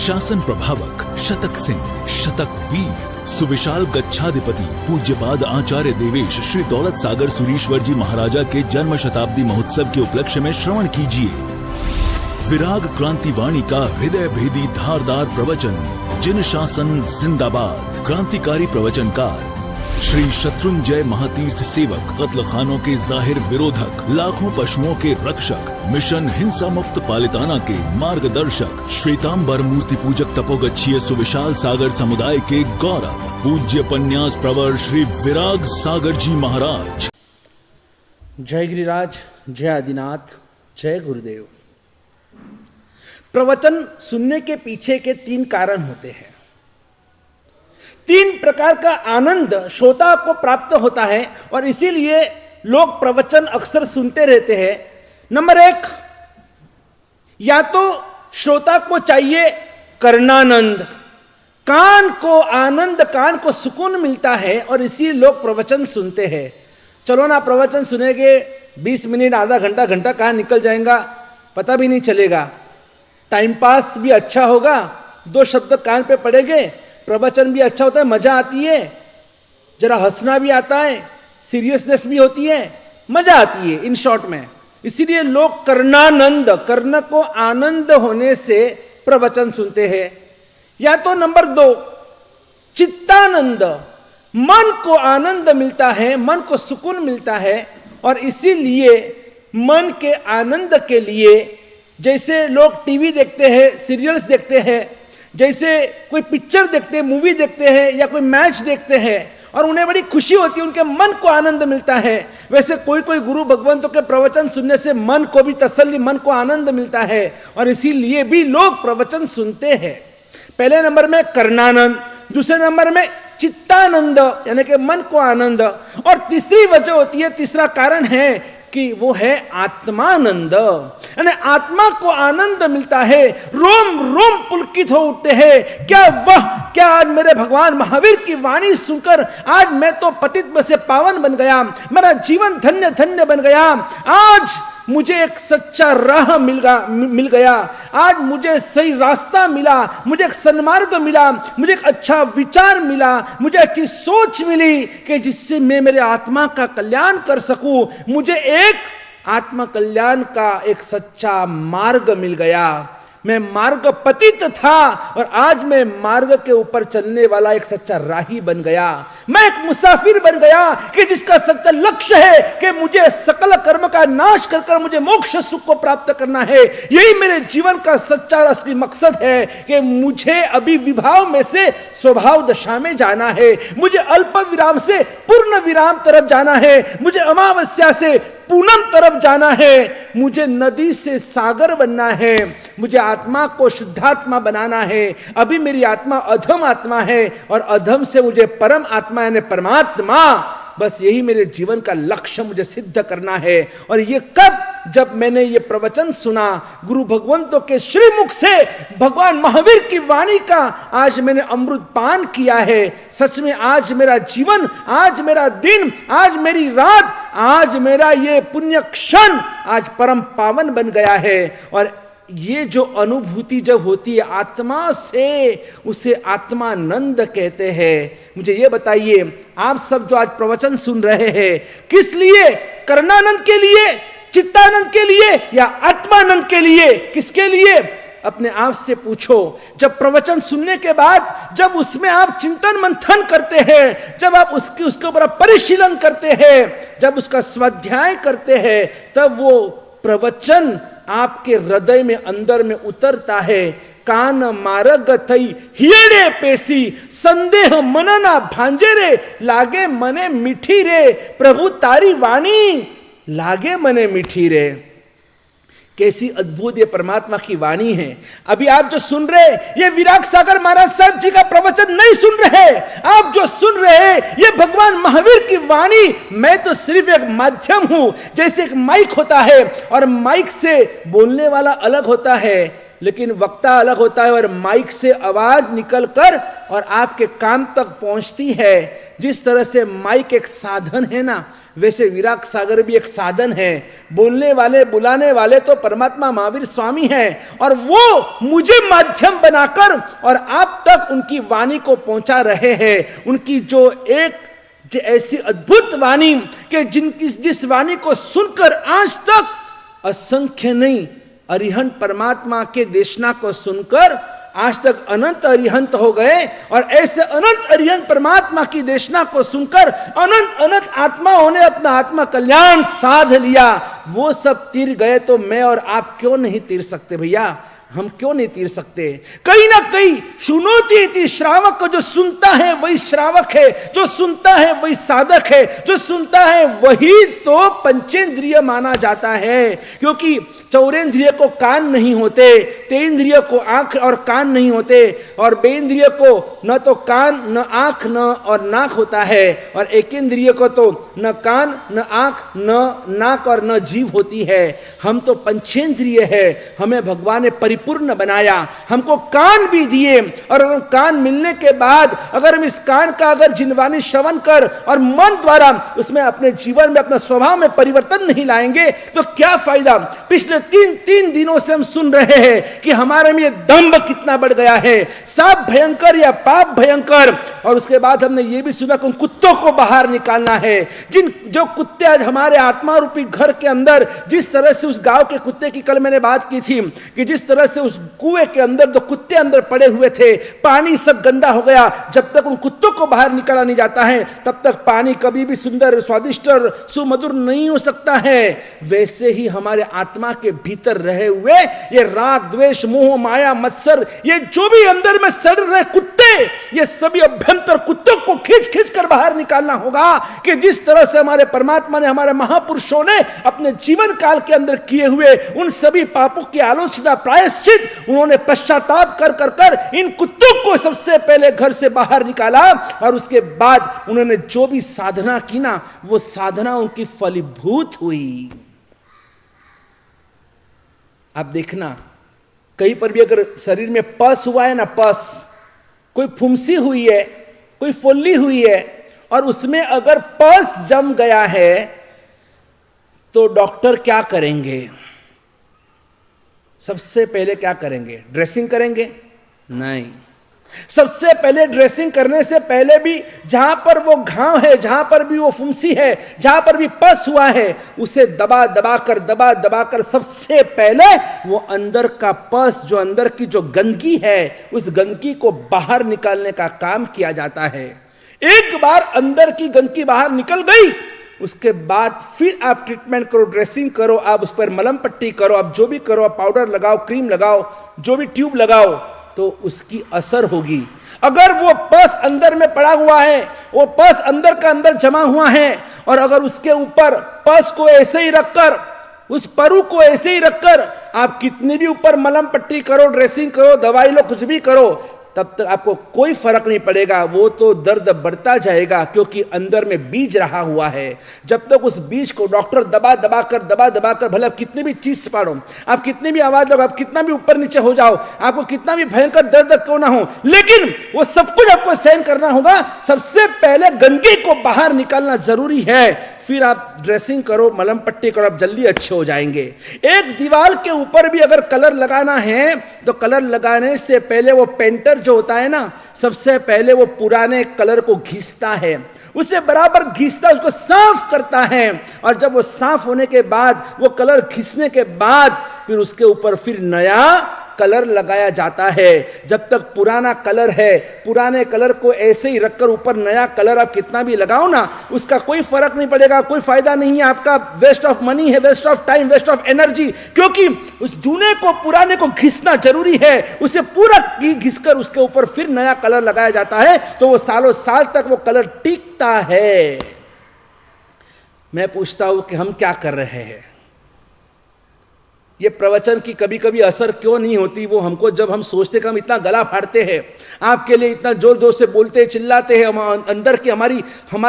शासन प्रभावक शतक सिंह, शतक वीर, सुविशाल गच्छाधिपति पूज्यपाद आचार्य देवेश श्री दौलत सागर सुरीश्वर जी महाराजा के जन्म शताब्दी महोत्सव के उपलक्ष्य में श्रवण कीजिए विराग क्रांति वाणी का हृदय भेदी धारदार प्रवचन। जिन शासन जिंदाबाद। क्रांतिकारी प्रवचनकार श्री शत्रुंजय महातीर्थ सेवक, कत्ल खानों के जाहिर विरोधक, लाखों पशुओं के रक्षक, मिशन हिंसा मुक्त पालिताना के मार्गदर्शक, श्वेतांबर मूर्ति पूजक तपोगच्छीय सुविशाल सागर समुदाय के गौरव, पूज्य पन्यास प्रवर श्री विराग सागर जी महाराज। जय गिरिराज, जय आदिनाथ, जय गुरुदेव। प्रवचन सुनने के पीछे के 3 कारण होते हैं। 3 प्रकार का आनंद श्रोता को प्राप्त होता है और इसीलिए लोग प्रवचन अक्सर सुनते रहते हैं। नंबर 1, या तो श्रोता को चाहिए कर्णानंद, कान को आनंद, कान को सुकून मिलता है और इसी लोग प्रवचन सुनते हैं। चलो ना, प्रवचन सुनेंगे 20 मिनट, आधा घंटा, घंटा कहाँ निकल जाएगा पता भी नहीं चलेगा। टाइम पास भी अच्छा होगा, 2 शब्द कान पे पड़ेंगे, प्रवचन भी अच्छा होता है, मजा आती है, जरा हंसना भी आता है, सीरियसनेस भी होती है, मजा आती है इन शॉर्ट में। इसीलिए लोग कर्णानंद, कर्ण को आनंद होने से प्रवचन सुनते हैं। या तो नंबर 2, चित्तानंद, मन को आनंद मिलता है, मन को सुकून मिलता है और इसीलिए मन के आनंद के लिए जैसे लोग टीवी देखते हैं, सीरियल्स देखते हैं, जैसे कोई पिक्चर देखते हैं, मूवी देखते हैं या कोई मैच देखते हैं और उन्हें बड़ी खुशी होती है, उनके मन को आनंद मिलता है, वैसे कोई कोई गुरु भगवंतों के प्रवचन सुनने से मन को भी तसल्ली, मन को आनंद मिलता है और इसीलिए भी लोग प्रवचन सुनते हैं। पहले नंबर में कर्णानंद, दूसरे नंबर में चित्तानंद यानी कि मन को आनंद, और तीसरी वजह होती है, तीसरा कारण है कि वो है आत्मानंद, यानी आत्मा को आनंद मिलता है, रोम रोम पुलकित हो उठते हैं। क्या आज मेरे भगवान महावीर की वाणी सुनकर आज मैं तो पतित में से पावन बन गया, मेरा जीवन धन्य धन्य बन गया, आज मुझे एक सच्चा राह मिल गया, आज मुझे सही रास्ता मिला, मुझे एक सन्मार्ग मिला, मुझे एक अच्छा विचार मिला, मुझे अच्छी सोच मिली कि जिससे मैं मेरे आत्मा का कल्याण कर सकूं, मुझे एक आत्मा कल्याण का एक सच्चा मार्ग मिल गया। मैं मार्ग पतित था और आज मैं मार्ग के ऊपर चलने वाला एक सच्चा राही बन गया। मैं एक मुसाफिर बन गया कि जिसका सच्चा लक्ष्य है कि मुझे सकल कर्म का नाश कर कर मुझे मोक्ष सुख को प्राप्त करना है। यही मेरे जीवन का सच्चा असली मकसद है कि मुझे अभी विभाव में से स्वभाव दशा में जाना है, मुझे अल्प विराम से पूर्ण विराम तरफ जाना है, मुझे अमावस्या से पूनम तरफ जाना है, मुझे नदी से सागर बनना है, मुझे आत्मा को शुद्धात्मा बनाना है। अभी मेरी आत्मा अधम आत्मा है और अधम से मुझे परम आत्मा यानी परमात्मा, बस यही मेरे जीवन का लक्ष्य मुझे सिद्ध करना है। और ये कब? जब मैंने ये प्रवचन सुना गुरु भगवंतों के श्रीमुख से, भगवान महावीर की वाणी का आज मैंने अमृत पान किया है। सच में आज मेरा जीवन, आज मेरा दिन, आज मेरी रात, आज मेरा ये पुण्य क्षण आज परम पावन बन गया है। और ये जो अनुभूति जब होती है आत्मा से, उसे आत्मानंद कहते हैं। मुझे ये बताइए, आप सब जो आज प्रवचन सुन रहे हैं, किस लिए? कर्णानंद के लिए, चित्तानंद के लिए या आत्मानंद के लिए? किसके लिए? अपने आप से पूछो। जब प्रवचन सुनने के बाद, जब उसमें आप चिंतन मंथन करते हैं, जब आप उसके ऊपर परिशीलन करते हैं, जब उसका स्वाध्याय करते हैं, तब वो प्रवचन आपके हृदय में अंदर में उतरता है। कान मार्ग थई हियड़े पेशी, संदेह मनना भांजे रे, लागे मने मीठी रे, प्रभु तारी वाणी लागे मने मीठी रे। कैसी अद्भुत ये परमात्मा की वाणी है। अभी आप जो सुन रहे, ये विराग सागर महाराज साहब जी का प्रवचन नहीं सुन रहे, आप जो सुन रहे ये भगवान महावीर की वाणी। मैं तो सिर्फ एक माध्यम हूं, जैसे एक माइक होता है और माइक से बोलने वाला अलग होता है, लेकिन वक्ता अलग होता है और माइक से आवाज निकलकर और आपके कान तक पहुंचती है। जिस तरह से माइक एक साधन है ना, वैसे विराग सागर भी एक साधन है। बोलने वाले बुलाने वाले तो परमात्मा महावीर स्वामी हैं और वो मुझे माध्यम बनाकर और आप तक उनकी वाणी को पहुंचा रहे हैं। उनकी जो ऐसी अद्भुत वाणी कि जिस वाणी को सुनकर आज तक असंख्य नहीं, अरिहंत परमात्मा के देशना को सुनकर आज तक अनंत अरिहंत हो गए और ऐसे अनंत अरिहंत परमात्मा की देशना को सुनकर अनंत अनंत आत्माओं ने अपना आत्मा कल्याण साध लिया। वो सब तीर गए तो मैं और आप क्यों नहीं तीर सकते भैया? हम क्यों नहीं तीर सकते? कहीं ना कहीं सुनोती थी श्रावक को, जो सुनता है वही श्रावक है, जो सुनता है वही साधक है, जो सुनता है वही तो पंचेंद्रिय माना जाता है। क्योंकि चौरेंद्रिय को कान नहीं होते, तेंद्रिय को आंख और कान नहीं होते, और बेंद्रिय को न तो कान न आंख न और नाक होता है, और एकेंद्रिय को तो न कान न आंख न नाक और न जीभ होती है। हम तो पंचेंद्रिय है। हमें भगवान ने परिपूर्ण बनाया, हमको कान भी दिए, और अगर कान मिलने के बाद अगर हम इस कान का अगर जिनवानी श्रवण कर और मन द्वारा उसमें अपने जीवन में अपने स्वभाव में परिवर्तन नहीं लाएंगे तो क्या फायदा? पिछले तीन दिनों से हम सुन रहे हैं कि हमारे में ये दंभ कितना बढ़ गया है, साप भयंकर या पाप भयंकर। और उसके बाद हमने ये भी सुना कि उन कुत्तों को बाहर निकालना है। जो कुत्ते आज हमारे आत्मा रूपी घर के अंदर, जिस तरह से उस गांव के कुत्ते की कल मैंने बात की थी कि जिस तरह से उस कुएं के अंदर दो कुत्ते अंदर पड़े हुए थे, पानी सब गंदा हो गया। जब तक उन कुत्तों को बाहर निकाला नहीं जाता है तब तक पानी कभी भी सुंदर स्वादिष्ट और सुमधुर नहीं हो सकता है। वैसे ही हमारे आत्मा के भीतर रहे हुए ये राग द्वेष मोह माया मत्सर, ये जो भी अंदर में सड़ रहे कुत्ते, ये सभी अभ्यंतर कुत्तों को खींच खींच कर बाहर निकालना होगा। कि जिस तरह से हमारे परमात्मा ने, हमारे महापुरुषों ने अपने जीवन काल के अंदर किए हुए उन सभी पापों की आलोचना प्रायश्चित उन्होंने पश्चाताप कर कर कर इन कुत्तों को सबसे पहले घर से बाहर निकाला, और उसके बाद उन्होंने जो भी साधना की ना, वो साधना उनकी फलीभूत हुई। आप देखना कहीं पर भी अगर शरीर में पस हुआ है ना, पस, कोई फुंसी हुई है, कोई फोल्ली हुई है, और उसमें अगर पस जम गया है तो डॉक्टर क्या करेंगे? सबसे पहले क्या करेंगे? ड्रेसिंग करेंगे? नहीं। सबसे पहले ड्रेसिंग करने से पहले भी जहां पर वो घाव है, जहां पर भी वो फुंसी है, जहां पर भी पस हुआ है, उसे दबा दबा कर सबसे पहले वो अंदर का पस, जो अंदर की जो गंदगी है, उस गंदगी को बाहर निकालने का काम किया जाता है। एक बार अंदर की गंदगी बाहर निकल गई, उसके बाद फिर आप ट्रीटमेंट करो, ड्रेसिंग करो, आप उस पर मलम पट्टी करो, आप जो भी करो, आप पाउडर लगाओ, क्रीम लगाओ, जो भी ट्यूब लगाओ, तो उसकी असर होगी। अगर वो पस अंदर में पड़ा हुआ है, वो पस अंदर का अंदर जमा हुआ है, और अगर उसके ऊपर पस को ऐसे ही रखकर, उस परु को ऐसे ही रखकर आप कितनी भी ऊपर मलम पट्टी करो, ड्रेसिंग करो, दवाई लो, कुछ भी करो, तब तक आपको कोई फर्क नहीं पड़ेगा। वो तो दर्द बढ़ता जाएगा, क्योंकि अंदर में बीज रहा हुआ है। जब तक उस बीज को डॉक्टर दबा दबा कर, भले आप कितनी भी चीज पाड़ो, आप कितनी भी आवाज लगाओ, आप कितना भी ऊपर नीचे हो जाओ, आपको कितना भी भयंकर दर्द क्यों ना हो, लेकिन वो सब कुछ आपको सहन करना होगा। सबसे पहले गंदगी को बाहर निकालना जरूरी है, फिर आप ड्रेसिंग करो, मलम पट्टी करो, आप जल्दी अच्छे हो जाएंगे। एक दीवार के ऊपर भी अगर कलर लगाना है तो कलर लगाने से पहले वो पेंटर जो होता है ना, सबसे पहले वो पुराने कलर को घिसता है, उसे बराबर घिसता, उसको साफ करता है, और जब वो साफ होने के बाद, वो कलर घिसने के बाद, फिर उसके ऊपर फिर नया कलर लगाया जाता है। जब तक पुराना कलर है, पुराने कलर को ऐसे ही रखकर ऊपर नया कलर आप कितना भी लगाओ ना, उसका कोई फर्क नहीं पड़ेगा, कोई फायदा नहीं है, आपका वेस्ट ऑफ मनी है, waste of time, waste of energy. क्योंकि उस जूने को, पुराने को घिसना जरूरी है, उसे पूरा घिसकर उसके ऊपर फिर नया कलर लगाया जाता है, तो वो सालों साल तक वो कलर टिकता है। मैं पूछता हूं कि हम क्या कर रहे हैं? ये प्रवचन की कभी कभी असर क्यों नहीं होती? वो हमको, जब हम सोचते कि हम इतना गला फाड़ते हैं, आपके लिए इतना जोर जोर से बोलते चिल्लाते हैं, हम अंदर की हमारी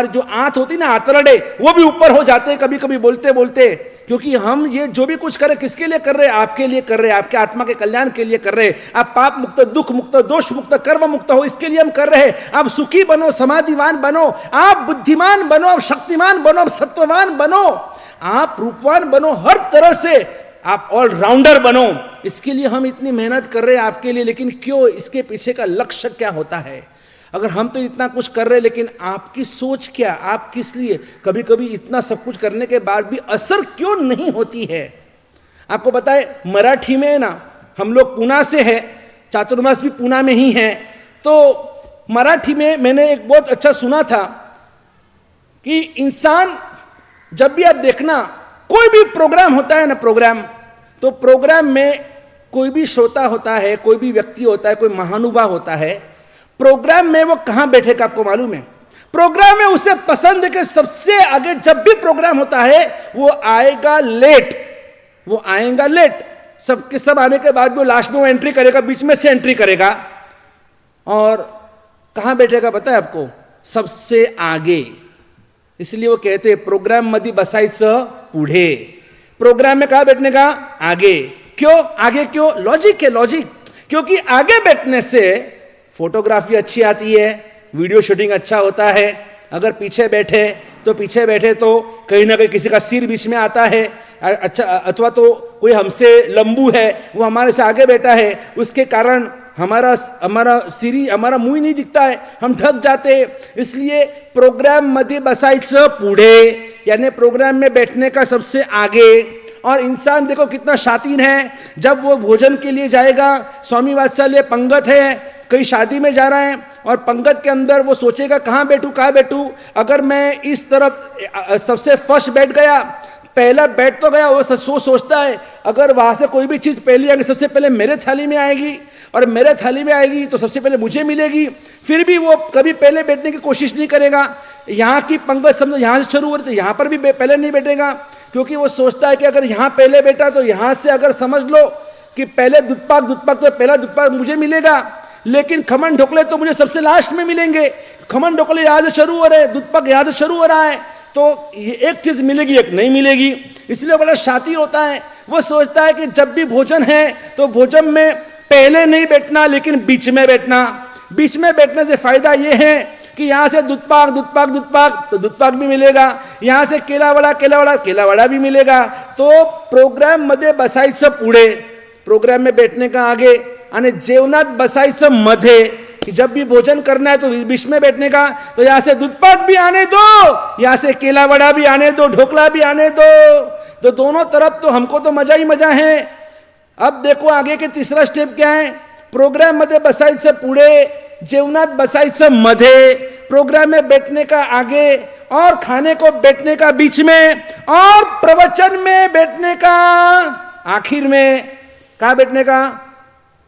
जो आंत होती ना, आंतरड़े, वो भी ऊपर हो जाते हैं कभी कभी बोलते बोलते। क्योंकि हम ये जो भी कुछ कर रहे किसके लिए कर रहे हैं? आपके लिए कर रहे हैं, आपके आत्मा के कल्याण के लिए कर रहे हैं। आप पाप मुक्त, दुख मुक्त, दोष मुक्त, कर्म मुक्त हो, इसके लिए हम कर रहे हैं। आप सुखी बनो, समाधिवान बनो, आप बुद्धिमान बनो, आप शक्तिमान बनो, आप सत्ववान बनो, आप रूपवान बनो, हर तरह से आप ऑलराउंडर बनो। इसके लिए हम इतनी मेहनत कर रहे हैं आपके लिए। लेकिन क्यों? इसके पीछे का लक्ष्य क्या होता है? अगर हम तो इतना कुछ कर रहे हैं, लेकिन आपकी सोच क्या? आप किस लिए? कभी कभी इतना सब कुछ करने के बाद भी असर क्यों नहीं होती है? आपको पता है, मराठी में ना, हम लोग पूना से है, चातुर्मास भी पूना में ही है, तो मराठी में मैंने एक बहुत अच्छा सुना था कि इंसान जब भी आप देखना, कोई भी प्रोग्राम होता है ना, प्रोग्राम, तो प्रोग्राम में कोई भी श्रोता होता है, कोई भी व्यक्ति होता है, कोई महानुभाव होता है, प्रोग्राम में वो कहां बैठेगा आपको मालूम है? प्रोग्राम में उसे पसंद है कि सबसे आगे जब भी प्रोग्राम होता है वो आएगा लेट, वो आएगा लेट, सबके सब आने के बाद वो लास्ट में वो एंट्री करेगा, बीच में से एंट्री करेगा, और कहां बैठेगा पता है आपको? सबसे आगे। इसलिए वो कहते हैं प्रोग्राम मध्ये बसायचं पुढे। प्रोग्राम में कहां बैठने का? आगे। क्यों आगे? क्यों? लॉजिक है, लॉजिक। क्योंकि आगे बैठने से फोटोग्राफी अच्छी आती है, वीडियो शूटिंग अच्छा होता है। अगर पीछे बैठे तो कहीं ना कहीं किसी का सिर बीच में आता है, अच्छा, अथवा तो कोई हमसे लंबू है, वो हमारे से आगे बैठा है, उसके कारण हमारा सिरी, हमारा मुंह नहीं दिखता है, हम ढक जाते हैं। इसलिए प्रोग्राम मध्ये बसायचं पुढे, यानी प्रोग्राम में बैठने का सबसे आगे। और इंसान देखो कितना शातीर है, जब वो भोजन के लिए जाएगा, स्वामी वात्सल्य पंगत है, कहीं शादी में जा रहा है, और पंगत के अंदर वो सोचेगा कहाँ बैठूं। अगर मैं इस तरफ सबसे फर्स्ट बैठ गया, पहला बैठ तो गया, वो सोचता है अगर वहां से कोई भी चीज पहली आएगी, सबसे पहले मेरे थाली में आएगी, और मेरे थाली में आएगी तो सबसे पहले मुझे मिलेगी। फिर भी वो कभी पहले बैठने की कोशिश नहीं करेगा। यहाँ की पंगत समझो यहाँ से शुरू हो रही, तो यहाँ पर भी पहले नहीं बैठेगा, क्योंकि वो सोचता है कि अगर यहाँ पहले बैठा तो यहाँ से अगर समझ लो कि पहले दूधपाक तो पहला दूधपाक मुझे मिलेगा, लेकिन खमन ढोकले तो मुझे सबसे लास्ट में मिलेंगे। खमन ढोकले यहाँ से शुरू हो रहे हैं, दूधपाक यहाँ से शुरू हो रहा है, तो ये एक चीज मिलेगी, एक नहीं मिलेगी। इसलिए बड़ा शातिर होता है, वो सोचता है कि जब भी भोजन है तो भोजन में पहले नहीं बैठना, लेकिन बीच में बैठना। बीच में बैठने से फायदा ये है कि यहां से दूधपाक तो दूधपाक भी मिलेगा, यहां से केला भी मिलेगा। तो प्रोग्राम मध्ये बसायचं पुढे, प्रोग्राम में बैठने का आगे, आणि जेवणात बसायचं मध्ये, कि जब भी भोजन करना है तो बीच में बैठने का। तो यहां से दूधपाक भी आने दो, यहां से केला वड़ा भी आने दो, ढोकला भी आने दो, तो दोनों तरफ तो हमको तो मजा ही मजा है। अब देखो आगे के तीसरा स्टेप क्या है? प्रोग्राम मध्ये बसायचं पुढे, जेवणात बसायचं मध्ये, प्रोग्राम में बैठने का आगे, और खाने को बैठने का बीच में, और प्रवचन में बैठने का आखिर में। कहां बैठने का?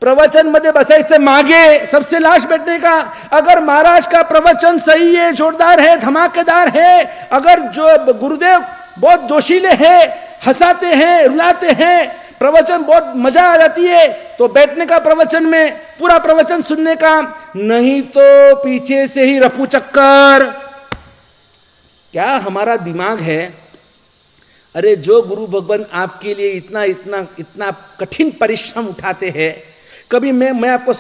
प्रवचन मध्ये बसायचं मागे, सबसे लास्ट बैठने का। अगर महाराज का प्रवचन सही है, जोरदार है, धमाकेदार है, अगर जो गुरुदेव बहुत जोशीले हैं, हंसाते हैं, रुलाते हैं, प्रवचन बहुत मजा आ जाती है, तो बैठने का प्रवचन में, पूरा प्रवचन सुनने का, नहीं तो पीछे से ही रफू चक्कर। क्या हमारा दिमाग है? अरे जो गुरु भगवान आपके लिए इतना कठिन परिश्रम उठाते हैं, कभी मैं आपको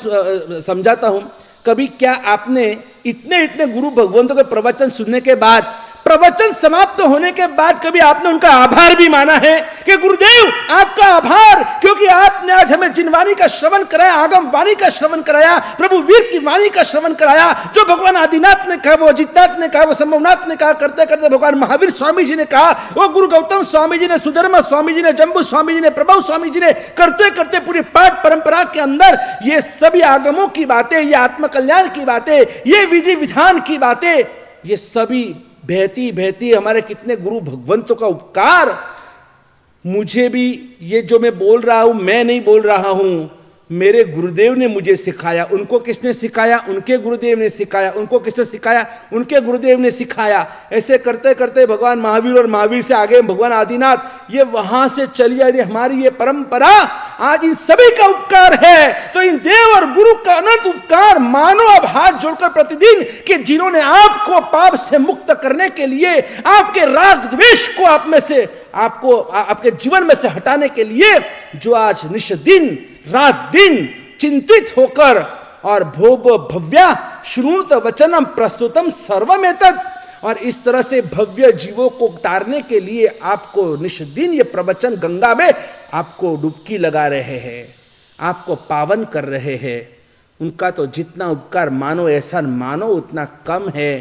समझाता हूं, कभी क्या आपने इतने गुरु भगवंतों के प्रवचन सुनने के बाद, प्रवचन समाप्त होने के बाद, कभी आपने उनका आभार भी माना है कि गुरुदेव आपका आभार, क्योंकि आपने आज हमें जिन वाणी का श्रवण कराया, आगम वाणी का श्रवण कराया, प्रभु वीर की वाणी का श्रवण कराया, जो भगवान आदिनाथ ने कहा, वो अजितनाथ ने कहा, वो संभवनाथ ने कहा, करते करते भगवान महावीर स्वामी जी ने कहा, वो गुरु गौतम स्वामी जी ने, सुधर्मा स्वामी जी ने, जम्बू स्वामी जी ने, प्रभु स्वामी जी ने, करते करते पूरी पाठ परंपरा के अंदर ये सभी आगमों की बातें, ये आत्मकल्याण की बातें, ये विधि विधान की बातें, ये सभी बहती बहती हमारे कितने गुरु भगवंतों का उपकार। मुझे भी ये जो मैं बोल रहा हूं, मैं नहीं बोल रहा हूं, मेरे गुरुदेव ने मुझे सिखाया। उनको किसने सिखाया? उनके गुरुदेव ने सिखाया। उनको किसने सिखाया? उनके गुरुदेव ने सिखाया। ऐसे करते करते भगवान महावीर और महावीर से आगे भगवान आदिनाथ, ये वहां से चली आई हमारी ये परंपरा। आज इन सभी का उपकार है, तो इन देव और गुरु का अनंत उपकार मानो अब हाथ जोड़कर प्रतिदिन, कि जिन्होंने आपको पाप से मुक्त करने के लिए, आपके राग द्वेष को आप में से, आपको आपके जीवन में से हटाने के लिए, जो आज निश दिन रात दिन चिंतित होकर और भोग भव्या श्रुणुत वचनम प्रस्तुतम सर्वमेतत्, और इस तरह से भव्य जीवों को तारने के लिए आपको निष्दिन ये प्रवचन गंगा में आपको डुबकी लगा रहे हैं, आपको पावन कर रहे हैं, उनका तो जितना उपकार मानो ऐसा मानो उतना कम है।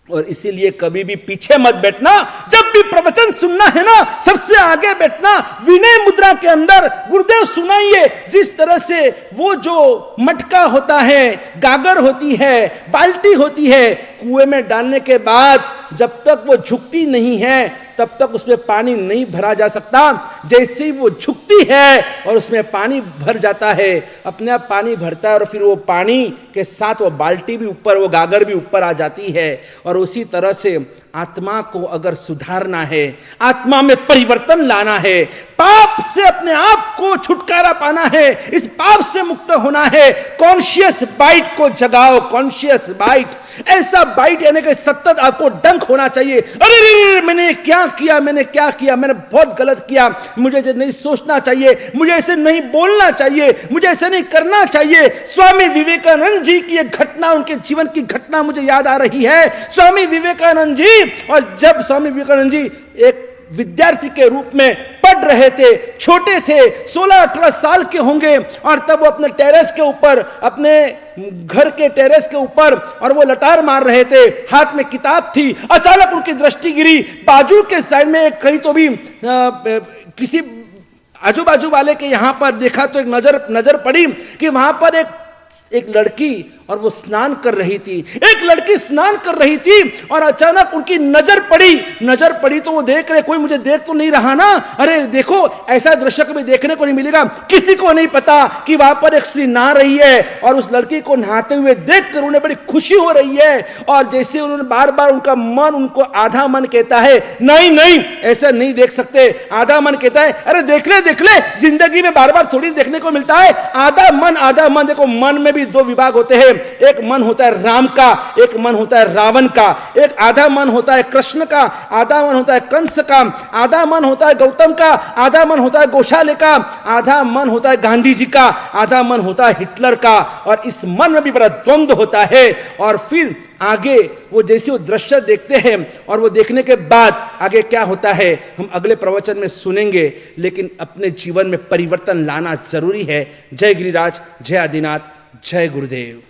और इसीलिए कभी भी पीछे मत बैठना, जब भी प्रवचन सुनना है ना, सबसे आगे बैठना, विनय मुद्रा के अंदर गुरुदेव सुनाइए। जिस तरह से वो जो मटका होता है, गागर होती है, बाल्टी होती है, कुएं में डालने के बाद जब तक वो झुकती नहीं है तब तक उसमें पानी नहीं भरा जा सकता। जैसे ही वो झुकती है और उसमें पानी भर जाता है, अपने आप पानी भरता है, और फिर वो पानी के साथ वो बाल्टी भी ऊपर, वो गागर भी ऊपर आ जाती है। और उसी तरह से आत्मा को अगर सुधारना है, आत्मा में परिवर्तन लाना है, पाप से अपने आप को छुटकारा पाना है, इस पाप से मुक्त होना है, कॉन्शियस बाइट को जगाओ। कॉन्शियस बाइट, ऐसा बाइट यानी कि सतत आपको डंक होना चाहिए। अरे मैंने क्या किया, मैंने क्या किया, मैंने बहुत गलत किया, मुझे ऐसे नहीं सोचना चाहिए, मुझे ऐसे नहीं बोलना चाहिए, मुझे ऐसे नहीं करना चाहिए। स्वामी विवेकानंद जी की एक घटना, उनके जीवन की घटना मुझे याद आ रही है। स्वामी विवेकानंद जी, और जब स्वामी विवेकानंद जी एक विद्यार्थी के रूप में पढ़ रहे थे, छोटे थे, 16-18 साल के होंगे, और तब वो अपने टेरेस के ऊपर, अपने घर के टेरेस के ऊपर, और वो लटार मार रहे थे, हाथ में किताब थी। अचानक उनकी दृष्टि गिरी बाजू के साइड में, कहीं तो भी किसी आजू बाजू वाले के यहां पर देखा तो एक नजर पड़ी कि वहां पर एक लड़की, और वो स्नान कर रही थी। एक लड़की स्नान कर रही थी और अचानक उनकी नजर पड़ी तो वो देख रहे, कोई मुझे देख तो नहीं रहा ना, अरे देखो ऐसा दृश्य कभी देखने को नहीं मिलेगा। किसी को नहीं पता कि वहां पर एक स्त्री नहा रही है, और उस लड़की को नहाते हुए देखकर उन्हें बड़ी खुशी हो रही है। और जैसे उन्होंने बार बार, उनका मन, उनको आधा मन कहता है नहीं ऐसा नहीं देख सकते, आधा मन कहता है अरे देख ले, जिंदगी में बार बार थोड़ी देखने को मिलता है। आधा मन, देखो मन में भी दो विभाग होते हैं, एक मन होता है राम का, एक मन होता है रावण का। एक आधा मन होता है कृष्ण का, आधा मन होता है कंस का, आधा मन होता है गौतम का, आधा मन होता है गोशाले का, आधा मन होता है गांधी जी का, आधा मन होता है हिटलर का। और इस मन में भी बड़ा द्वंद्व होता है। और फिर आगे वो जैसे वो दृश्य देखते हैं, और वो देखने के बाद आगे क्या होता है हम अगले प्रवचन में सुनेंगे। लेकिन अपने जीवन में परिवर्तन लाना जरूरी है। जय गिरिराज, जय आदिनाथ, जय गुरुदेव।